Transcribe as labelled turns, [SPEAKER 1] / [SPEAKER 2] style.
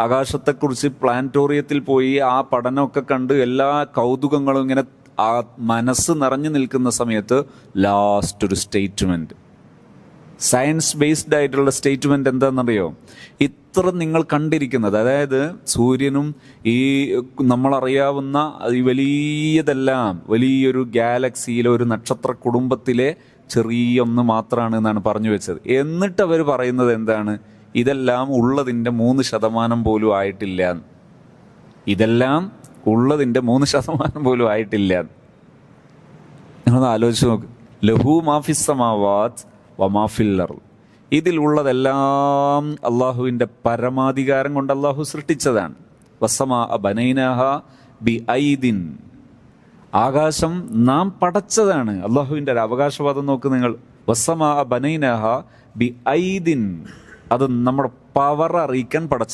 [SPEAKER 1] ആകാശത്തെക്കുറിച്ച് പ്ലാനറ്റോറിയത്തിൽ പോയി ആ പഠനമൊക്കെ കണ്ട് എല്ലാ കൗതുകങ്ങളും ഇങ്ങനെ ആ മനസ്സ് നിറഞ്ഞു നിൽക്കുന്ന സമയത്ത് ലാസ്റ്റ് ഒരു സ്റ്റേറ്റ്മെന്റ്, സയൻസ് ബേസ്ഡ് ആയിട്ടുള്ള സ്റ്റേറ്റ്മെന്റ് എന്താണെന്നറിയോ? ഇത്ര നിങ്ങൾ കണ്ടിരിക്കുന്നത്, അതായത് സൂര്യനും ഈ നമ്മളറിയാവുന്ന ഈ വലിയതെല്ലാം വലിയൊരു ഗാലക്സിയിലെ ഒരു നക്ഷത്ര കുടുംബത്തിലെ ചെറിയൊന്ന് മാത്രമാണ് എന്നാണ് പറഞ്ഞു വെച്ചത്. എന്നിട്ട് അവർ പറയുന്നത് എന്താണ്? ഇതെല്ലാം ഉള്ളതിൻ്റെ 3% പോലും ആയിട്ടില്ല. ഇതെല്ലാം ഉള്ളതിൻ്റെ 3% പോലും ആയിട്ടില്ല. നിങ്ങളൊന്ന് ആലോചിച്ച് നോക്ക്. ലഹു മാഫിസ് സമാവാത്ത് വമാഫിൽ അർള്. ഇതിലുള്ളതെല്ലാം അള്ളാഹുവിൻ്റെ പരമാധികാരം കൊണ്ട് അള്ളാഹു സൃഷ്ടിച്ചതാണ്. വസ്സമാ ബനൈനാഹ ബി ഐദിൻ. ആകാശം നാം പടച്ചതാണ്. അള്ളാഹുവിൻ്റെ ഒരു അവകാശവാദം നോക്ക് നിങ്ങൾ. വസ്സമാ ബനൈനാഹ ബി ഐദിൻ. അത് നമ്മുടെ പവർ അറിയിക്കാൻ പടച്ചതാണ്.